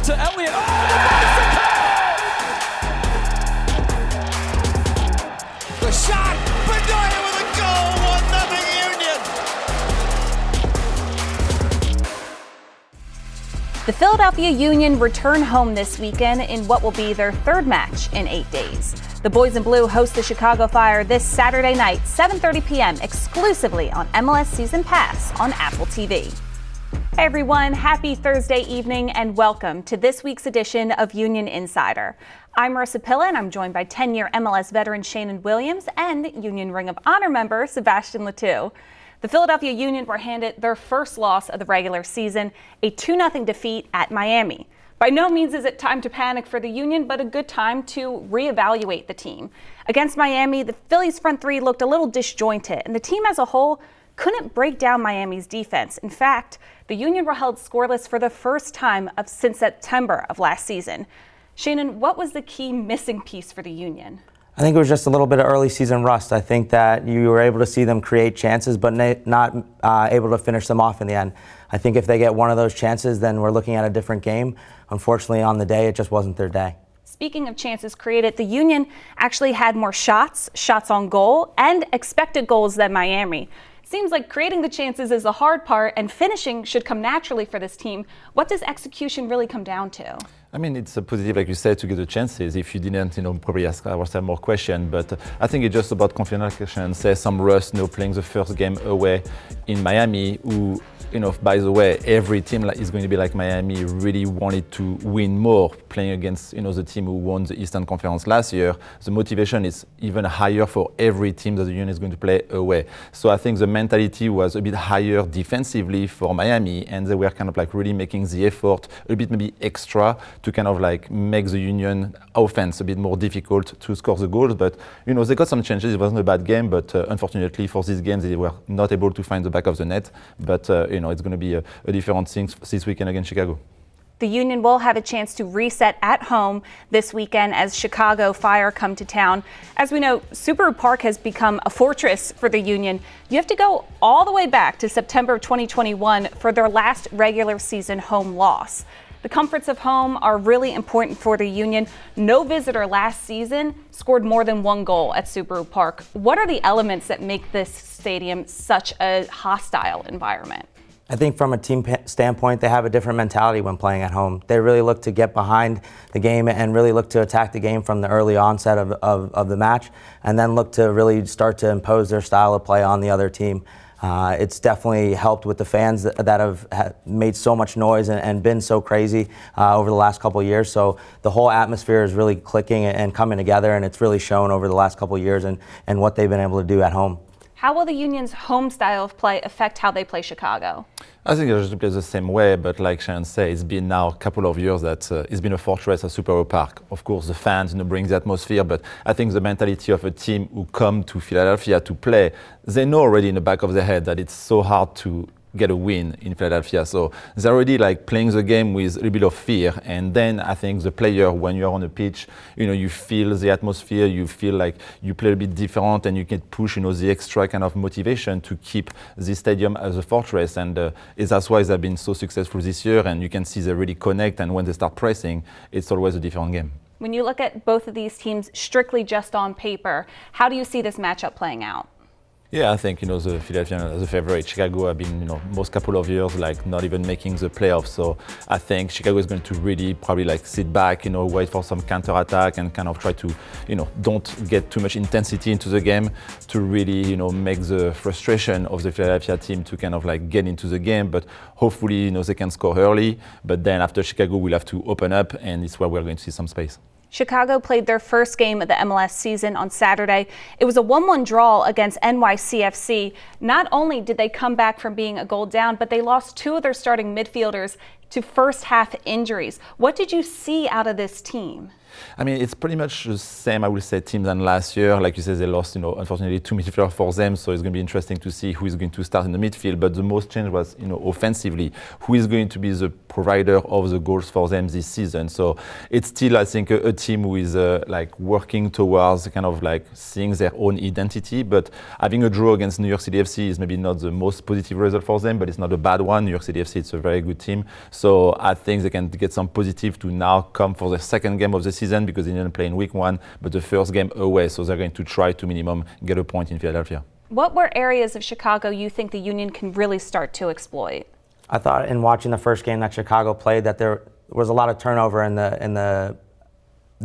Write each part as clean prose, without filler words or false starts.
to Elliott. Oh, the shot! Bedoya with a goal! 1-0 Union! The Philadelphia Union return home this weekend in what will be their third match in 8 days. The Boys in Blue host the Chicago Fire this Saturday night, 7:30 p.m., exclusively on MLS Season Pass on Apple TV. Hey everyone, happy Thursday evening and welcome to this week's edition of Union Insider. I'm Marissa Pilla and I'm joined by 10-year MLS veteran Shannon Williams and Union Ring of Honor member Sebastian Letou. The Philadelphia Union were handed their first loss of the regular season, a 2-0 defeat at Miami. By no means is it time to panic for the Union, but a good time to reevaluate the team. Against Miami, the Phillies' front three looked a little disjointed, and the team as a whole couldn't break down Miami's defense. In fact, the Union were held scoreless for the first time since September of last season. Shannon, what was the key missing piece for the Union? I think it was just a little bit of early season rust. I think that you were able to see them create chances, but not able to finish them off in the end. I think if they get one of those chances, then we're looking at a different game. Unfortunately, on the day, it just wasn't their day. Speaking of chances created, the Union actually had more shots on goal, and expected goals than Miami. Seems like creating the chances is the hard part, and finishing should come naturally for this team. What does execution really come down to? I mean, it's a positive, like you said, to get the chances. If you didn't, probably ask ourselves more questions. But I think it's just about confidence and say some rust, playing the first game away in Miami, who, by the way, every team is going to be like Miami, really wanted to win more, playing against, the team who won the Eastern Conference last year. The motivation is even higher for every team that the Union is going to play away. So I think the mentality was a bit higher defensively for Miami, and they were kind of like really making the effort a bit maybe extra to kind of like make the Union offense a bit more difficult to score the goals. But, they got some changes. It wasn't a bad game, but unfortunately for this game, they were not able to find the back of the net. But, it's going to be a different thing this weekend against Chicago. The Union will have a chance to reset at home this weekend as Chicago Fire come to town. As we know, Subaru Park has become a fortress for the Union. You have to go all the way back to September of 2021 for their last regular season home loss. The comforts of home are really important for the Union. No visitor last season scored more than one goal at Subaru Park. What are the elements that make this stadium such a hostile environment? I think from a team standpoint, they have a different mentality when playing at home. They really look to get behind the game and really look to attack the game from the early onset of the match, and then look to really start to impose their style of play on the other team. It's definitely helped with the fans that have made so much noise and been so crazy over the last couple of years. So the whole atmosphere is really clicking and coming together, and it's really shown over the last couple of years and what they've been able to do at home. How will the Union's home style of play affect how they play Chicago? I think it's play the same way, but like Shannon said, it's been now a couple of years that it's been a fortress at Subaru Park. Of course, the fans bring the atmosphere, but I think the mentality of a team who come to Philadelphia to play, they know already in the back of their head that it's so hard to get a win in Philadelphia. So they're already like playing the game with a little bit of fear. And then I think the player, when you're on the pitch, you feel the atmosphere, you feel like you play a bit different, and you can push, the extra kind of motivation to keep the stadium as a fortress. And that's why they've been so successful this year. And you can see they really connect. And when they start pressing, it's always a different game. When you look at both of these teams strictly just on paper, how do you see this matchup playing out? Yeah, I think, the Philadelphia as a favorite. Chicago have been, most couple of years, not even making the playoffs. So I think Chicago is going to really probably sit back, wait for some counter-attack and kind of try to, don't get too much intensity into the game to really, make the frustration of the Philadelphia team to kind of get into the game. But hopefully, they can score early. But then after Chicago, we'll have to open up, and it's where we're going to see some space. Chicago played their first game of the MLS season on Saturday. It was a 1-1 draw against NYCFC. Not only did they come back from being a goal down, but they lost two of their starting midfielders to first half injuries. What did you see out of this team? I mean, it's pretty much the same, I would say, team than last year. Like you said, they lost, unfortunately, two midfielders for them. So it's going to be interesting to see who is going to start in the midfield. But the most change was, offensively, who is going to be the provider of the goals for them this season. So it's still, I think, a team who is working towards kind of seeing their own identity. But having a draw against New York City FC is maybe not the most positive result for them, but it's not a bad one. New York City FC, it's a very good team. So I think they can get some positive to now come for the second game of the season because they didn't play in week 1, but the first game away. So they're going to try to minimum get a point in Philadelphia. What were areas of Chicago you think the Union can really start to exploit? I thought in watching the first game that Chicago played that there was a lot of turnover in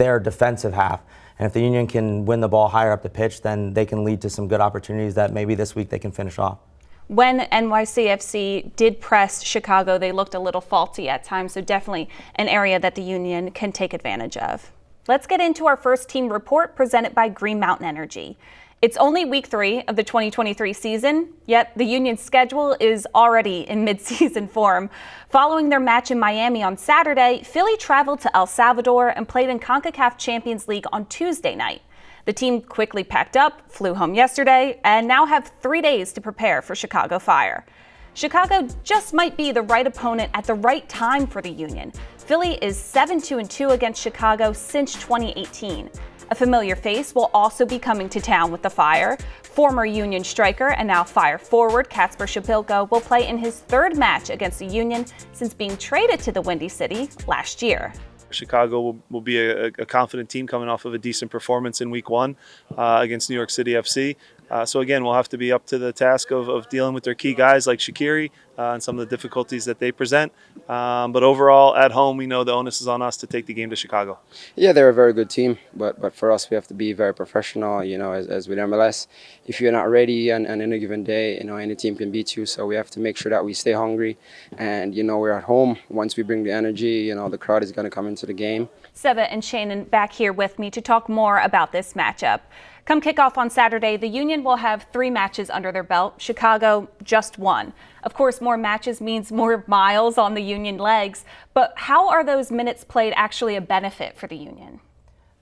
their defensive half. And if the Union can win the ball higher up the pitch, then they can lead to some good opportunities that maybe this week they can finish off. When NYCFC did press Chicago, they looked a little faulty at times, so definitely an area that the Union can take advantage of. Let's get into our first team report presented by Green Mountain Energy. It's only week 3 of the 2023 season, yet the Union's schedule is already in mid-season form. Following their match in Miami on Saturday, Philly traveled to El Salvador and played in Concacaf Champions League on Tuesday night. The team quickly packed up, flew home yesterday, and now have 3 days to prepare for Chicago Fire. Chicago just might be the right opponent at the right time for the Union. Philly is 7-2 against Chicago since 2018. A familiar face will also be coming to town with the Fire. Former Union striker and now Fire forward Kacper Przybylko will play in his 3rd match against the Union since being traded to the Windy City last year. Chicago will be a confident team coming off of a decent performance in week 1 against New York City FC. So again, we'll have to be up to the task of dealing with their key guys like Shaqiri and some of the difficulties that they present. But overall, at home, we know the onus is on us to take the game to Chicago. Yeah, they're a very good team, but for us, we have to be very professional. You know, as with MLS, if you're not ready on any given day, you know, any team can beat you. So we have to make sure that we stay hungry. And, you know, we're at home. Once we bring the energy, you know, the crowd is going to come into the game. Seba and Shannon back here with me to talk more about this matchup. Come kickoff on Saturday, the Union will have 3 matches under their belt. Chicago, just 1. Of course, more matches means more miles on the Union legs. But how are those minutes played actually a benefit for the Union?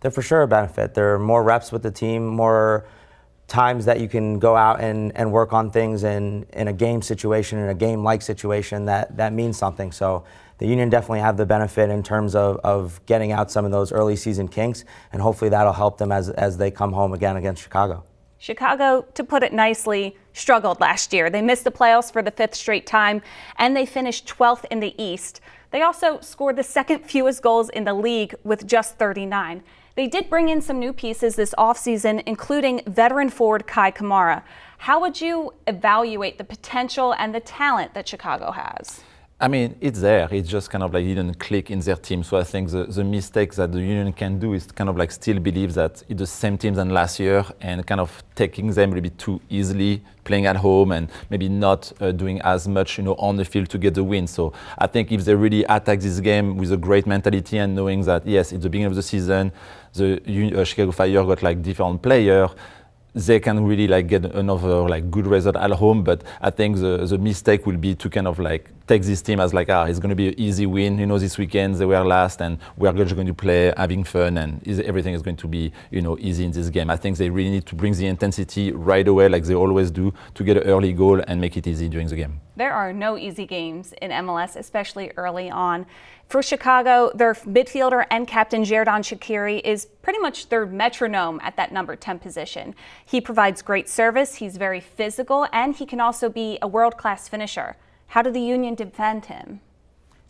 They're for sure a benefit. There are more reps with the team, more times that you can go out and work on things in a game situation, in a game-like situation that means something. So the Union definitely have the benefit in terms of getting out some of those early season kinks, and hopefully that'll help them as they come home again against Chicago. Chicago, to put it nicely, struggled last year. They missed the playoffs for the 5th straight time, and they finished 12th in the East. They also scored the 2nd fewest goals in the league with just 39. They did bring in some new pieces this offseason, including veteran forward Kai Kamara. How would you evaluate the potential and the talent that Chicago has? I mean, it's there. It's just kind of like it didn't click in their team. So I think the mistake that the Union can do is kind of like still believe that it's the same team than last year and kind of taking them a little bit too easily, playing at home and maybe not doing as much, you know, on the field to get the win. So I think if they really attack this game with a great mentality and knowing that, yes, it's the beginning of the season, the Chicago Fire got like different players, they can really like get another like good result at home. But I think the mistake will be to kind of like take this team as like, it's going to be an easy win. You know, this weekend they were last and we're just going to play, having fun, and everything is going to be, you know, easy in this game. I think they really need to bring the intensity right away, like they always do, to get an early goal and make it easy during the game. There are no easy games in MLS, especially early on. For Chicago, their midfielder and captain Xherdan Shaqiri is pretty much their metronome at that number 10 position. He provides great service, he's very physical, and he can also be a world-class finisher. How do the Union defend him?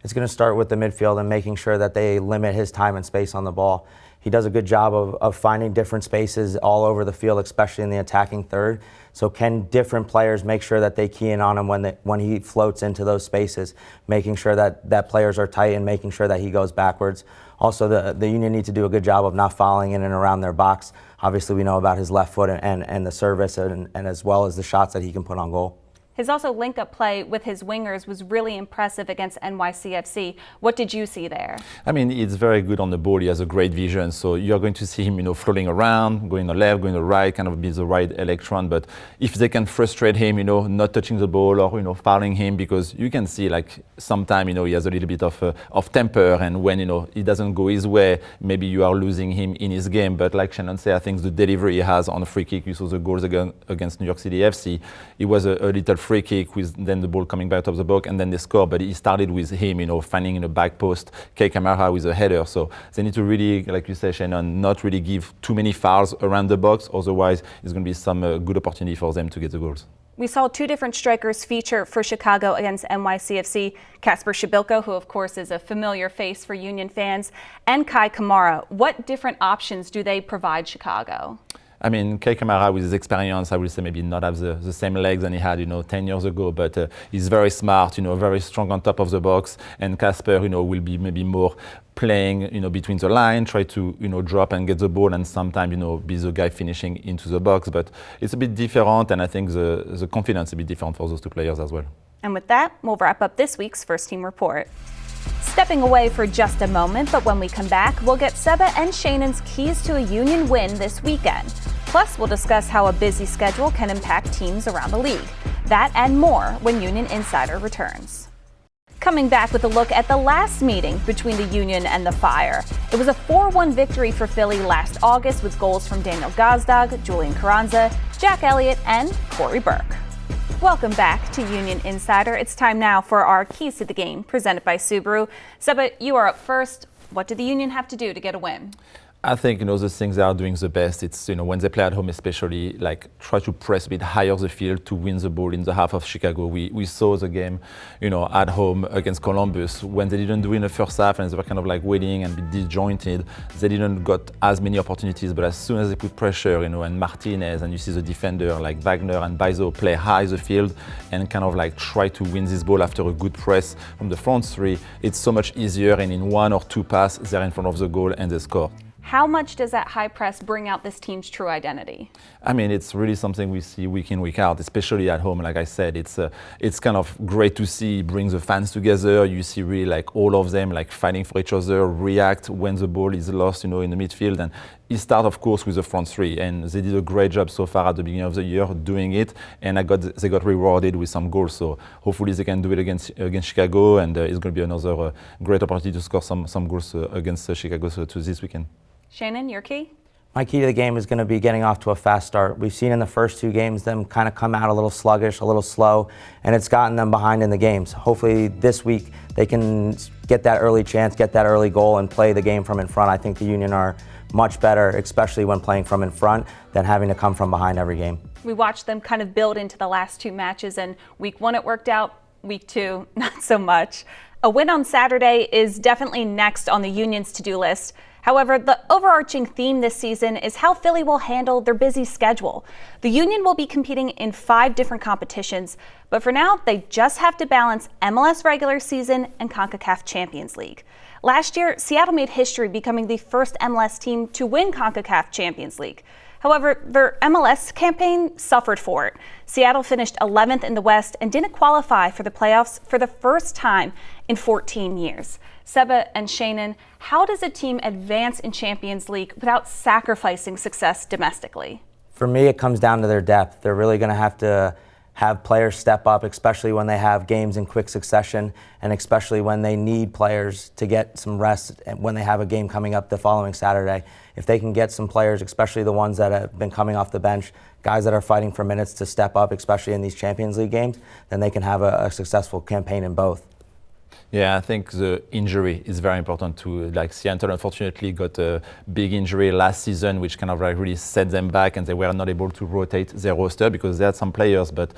It's going to start with the midfield and making sure that they limit his time and space on the ball. He does a good job of finding different spaces all over the field, especially in the attacking third. So can different players make sure that they key in on him when he floats into those spaces, making sure that players are tight and making sure that he goes backwards. Also, the Union need to do a good job of not fouling in and around their box. Obviously, we know about his left foot and the service and as well as the shots that he can put on goal. His also link-up play with his wingers was really impressive against NYCFC. What did you see there? I mean, it's very good on the ball. He has a great vision. So you're going to see him, you know, floating around, going to the left, going to the right, kind of be the right electron. But if they can frustrate him, you know, not touching the ball or, you know, fouling him, because you can see like sometimes, you know, he has a little bit of temper, and when, you know, it doesn't go his way, maybe you are losing him in his game. But like Shannon said, I think the delivery he has on a free kick, you saw the goals against New York City FC. It was a little free kick with then the ball coming back top of the box and then they score. But he started with him, you know, finding in the back post, Kamara with a header. So they need to really, like you say, Shannon, not really give too many fouls around the box. Otherwise, it's going to be some good opportunity for them to get the goals. We saw two different strikers feature for Chicago against NYCFC, Kacper Przybylko, who of course is a familiar face for Union fans, and Kai Kamara. What different options do they provide Chicago? I mean, Kai Kamara, with his experience, I will say maybe not have the same legs than he had, 10 years ago, but he's very smart, very strong on top of the box. And Kacper, will be maybe more playing, between the line, try to, drop and get the ball, and sometimes, be the guy finishing into the box. But it's a bit different, and I think the confidence is a bit different for those two players as well. And with that, we'll wrap up this week's First Team Report. Stepping away for just a moment, but when we come back, we'll get Seba and Shannon's keys to a Union win this weekend. Plus, we'll discuss how a busy schedule can impact teams around the league. That and more when Union Insider returns. Coming back with a look at the last meeting between the Union and the Fire. It was a 4-1 victory for Philly last August with goals from Daniel Gazdag, Julian Carranza, Jack Elliott, and Corey Burke. Welcome back to Union Insider. It's time now for our Keys to the Game, presented by Subaru. Seba, you are up first. What did the Union have to do to get a win? I think, the things they are doing the best, it's, when they play at home especially, try to press a bit higher the field to win the ball in the half of Chicago. We saw the game, at home against Columbus, when they didn't do in the first half and they were kind of waiting and be disjointed. They didn't got as many opportunities, but as soon as they put pressure, and Martinez, and you see the defender like Wagner and Baizo play high the field and kind of try to win this ball after a good press from the front three, it's so much easier, and in one or two passes, they're in front of the goal and they score. How much does that high press bring out this team's true identity? I mean, it's really something we see week in, week out, especially at home. Like I said, it's kind of great to see, bring the fans together. You see really all of them fighting for each other, react when the ball is lost, in the midfield. And it starts, of course, with the front three. And they did a great job so far at the beginning of the year doing it. And they got rewarded with some goals. So hopefully they can do it against Chicago. And it's going to be another great opportunity to score some goals against Chicago to this weekend. Shannon, your key? My key to the game is going to be getting off to a fast start. We've seen in the first two games them kind of come out a little sluggish, a little slow, and it's gotten them behind in the games. Hopefully this week they can get that early chance, get that early goal, and play the game from in front. I think the Union are much better, especially when playing from in front, than having to come from behind every game. We watched them kind of build into the last two matches, and week one it worked out, week two not so much. A win on Saturday is definitely next on the Union's to-do list. However, the overarching theme this season is how Philly will handle their busy schedule. The Union will be competing in 5 different competitions, but for now, they just have to balance MLS regular season and CONCACAF Champions League. Last year, Seattle made history becoming the first MLS team to win CONCACAF Champions League. However, their MLS campaign suffered for it. Seattle finished 11th in the West and didn't qualify for the playoffs for the first time in 14 years. Seba and Shannon, how does a team advance in Champions League without sacrificing success domestically? For me, it comes down to their depth. They're really going to have players step up, especially when they have games in quick succession, and especially when they need players to get some rest when they have a game coming up the following Saturday. If they can get some players, especially the ones that have been coming off the bench, guys that are fighting for minutes to step up, especially in these Champions League games, then they can have a successful campaign in both. Yeah, I think the injury is very important too. Seattle unfortunately got a big injury last season, which kind of really set them back, and they were not able to rotate their roster because they had some players, but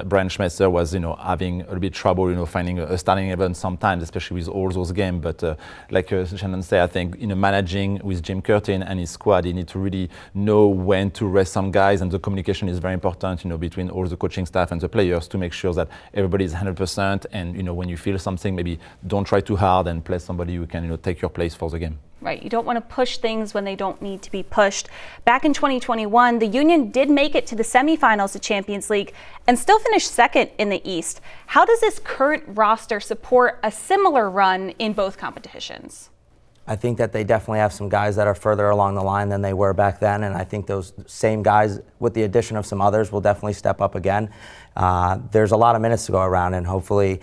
Brian Schmetzer was, having a little bit trouble, finding a starting 11 sometimes, especially with all those games. But like Shannon said, I think, managing with Jim Curtin and his squad, he need to really know when to rest some guys, and the communication is very important, between all the coaching staff and the players to make sure that everybody is 100%. And when you feel something, maybe don't try too hard and play somebody who can take your place for the game. Right, you don't want to push things when they don't need to be pushed. Back in 2021, the Union did make it to the semifinals of Champions League and still finished second in the East. How does this current roster support a similar run in both competitions? I think that they definitely have some guys that are further along the line than they were back then, and I think those same guys, with the addition of some others, will definitely step up again. There's a lot of minutes to go around, and hopefully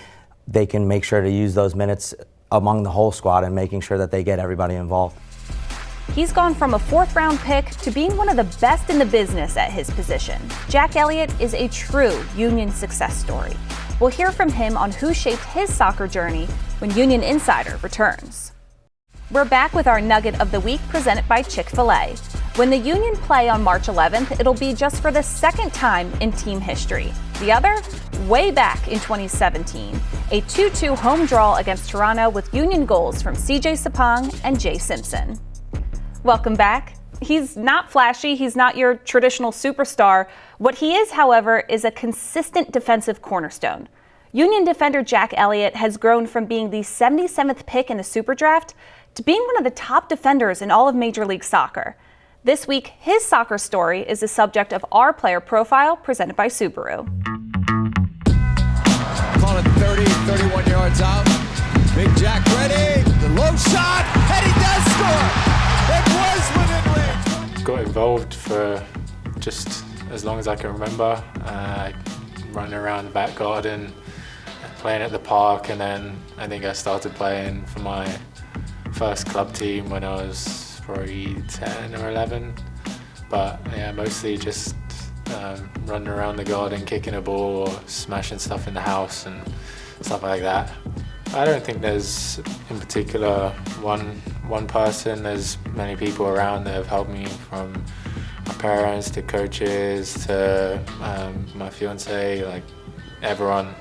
they can make sure to use those minutes among the whole squad and making sure that they get everybody involved. He's gone from a 4th-round pick to being one of the best in the business at his position. Jack Elliott is a true Union success story. We'll hear from him on who shaped his soccer journey when Union Insider returns. We're back with our nugget of the week presented by Chick-fil-A. When the Union play on March 11th, it'll be just for the second time in team history. The other, way back in 2017, a 2-2 home draw against Toronto with Union goals from CJ Sapong and Jay Simpson. Welcome back. He's not flashy, he's not your traditional superstar. What he is, however, is a consistent defensive cornerstone. Union defender Jack Elliott has grown from being the 77th pick in the Super Draft to being one of the top defenders in all of Major League Soccer. This week, his soccer story is the subject of our player profile presented by Subaru. Call it 30, 31 yards out. Big Jack ready. The low shot, and he does score. It was within range. Got involved for just as long as I can remember. Running around the back garden, playing at the park, and then I think I started playing for my first club team when I was probably 10 or 11, but yeah, mostly just running around the garden, kicking a ball or smashing stuff in the house and stuff like that. I don't think there's in particular one person. There's many people around that have helped me, from my parents to coaches to my fiance. Like, everyone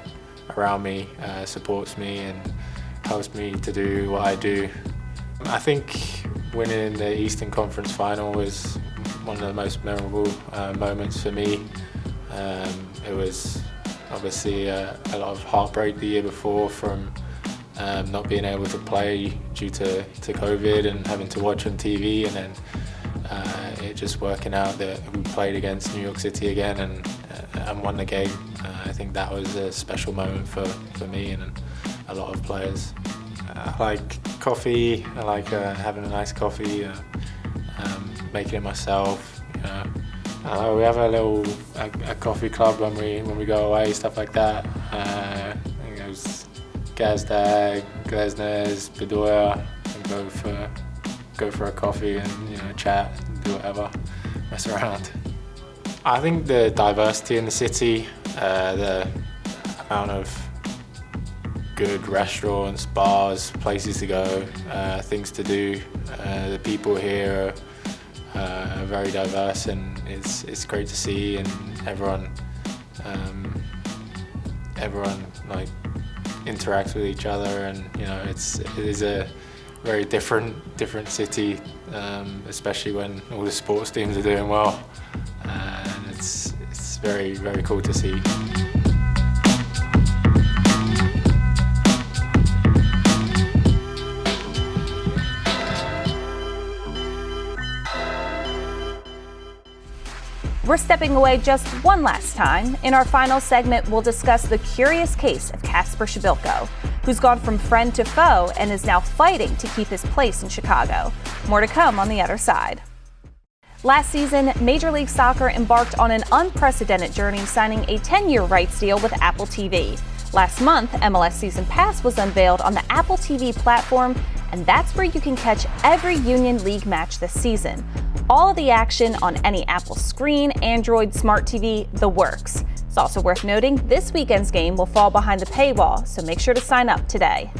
around me supports me and helps me to do what I do. I think winning the Eastern Conference final was one of the most memorable moments for me. It was obviously a lot of heartbreak the year before from not being able to play due to COVID and having to watch on TV, and then it just working out that we played against New York City again and won the game. I think that was a special moment for me and a lot of players. I like coffee. I like having a nice coffee, making it myself. We have a coffee club when we go away, stuff like that. I think it was Gazdag, Glesnes, Bedoya, and go for a coffee and chat, and do whatever, mess around. I think the diversity in the city, the amount of good restaurants, bars, places to go, things to do. The people here are very diverse, and it's great to see. And everyone like interacts with each other, and it is a very different city, especially when all the sports teams are doing well, and it's very, very cool to see. We're stepping away just one last time. In our final segment, we'll discuss the curious case of Kacper Przybylko, who's gone from friend to foe and is now fighting to keep his place in Chicago. More to come on the other side. Last season, Major League Soccer embarked on an unprecedented journey, signing a 10-year rights deal with Apple TV. Last month, MLS Season Pass was unveiled on the Apple TV platform, and that's where you can catch every Union League match this season. All of the action on any Apple screen, Android, Smart TV, the works. It's also worth noting this weekend's game will fall behind the paywall, so make sure to sign up today.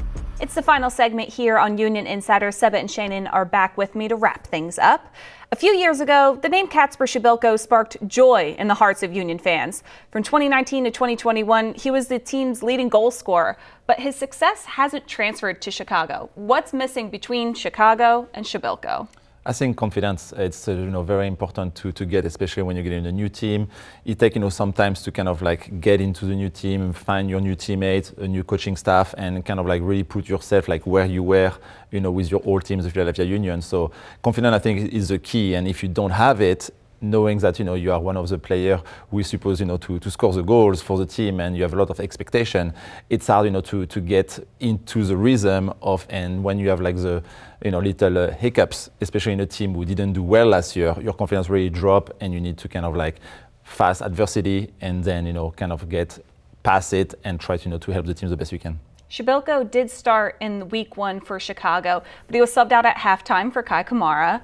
It's the final segment here on Union Insider. Seba and Shannon are back with me to wrap things up. A few years ago, the name Kacper Przybylko sparked joy in the hearts of Union fans. From 2019 to 2021, he was the team's leading goal scorer, but his success hasn't transferred to Chicago. What's missing between Chicago and Przybylko? I think confidence, it's very important to get, especially when you get in a new team. It takes sometimes to kind of like get into the new team and find your new teammates, a new coaching staff, and kind of like really put yourself like where you were, with your old teams of Philadelphia Union. So confidence, I think, is the key. And if you don't have it, knowing that you are one of the players who is supposed to score the goals for the team, and you have a lot of expectation, it's hard to get into the rhythm of, and when you have like the little hiccups, especially in a team who didn't do well last year, your confidence really drop, and you need to kind of like face adversity and then kind of get past it and try to help the team the best you can. Przybylko did start in week 1 for Chicago, but he was subbed out at halftime for Kai Kamara.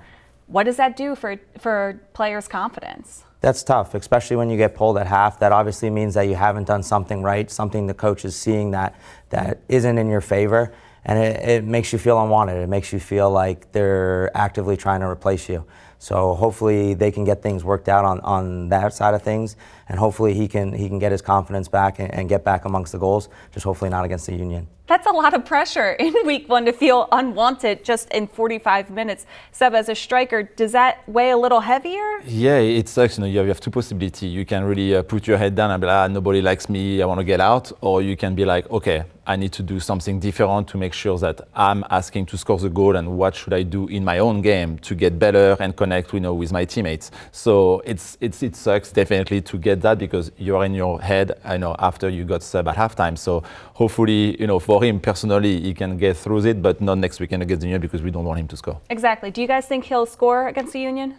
What does that do for players' confidence? That's tough, especially when you get pulled at half. That obviously means that you haven't done something right, something the coach is seeing that isn't in your favor, and it makes you feel unwanted. It makes you feel like they're actively trying to replace you. So hopefully they can get things worked out on that side of things, and hopefully he can get his confidence back and get back amongst the goals, just hopefully not against the Union. That's a lot of pressure in week one to feel unwanted just in 45 minutes. Seb, as a striker, does that weigh a little heavier? Yeah, it sucks. You have two possibilities. You can really put your head down and be like, nobody likes me, I want to get out. Or you can be like, okay, I need to do something different to make sure that I'm asking to score the goal, and what should I do in my own game to get better and connect with my teammates. So it sucks definitely to get that, because you're in your head, after you got sub at halftime. So hopefully, for him personally, he can get through it, but not next weekend against the Union, because we don't want him to score. Exactly. Do you guys think he'll score against the Union?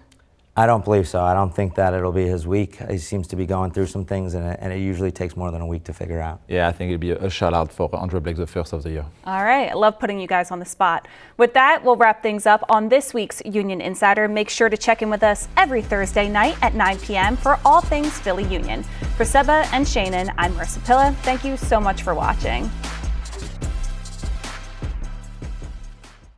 I don't believe so. I don't think that it'll be his week. He seems to be going through some things, and it usually takes more than a week to figure out. Yeah, I think it'll be a shout-out for Andre Blake, the first of the year. All right. I love putting you guys on the spot. With that, we'll wrap things up on this week's Union Insider. Make sure to check in with us every Thursday night at 9 p.m. for all things Philly Union. For Seba and Shannon, I'm Marissa Pilla. Thank you so much for watching.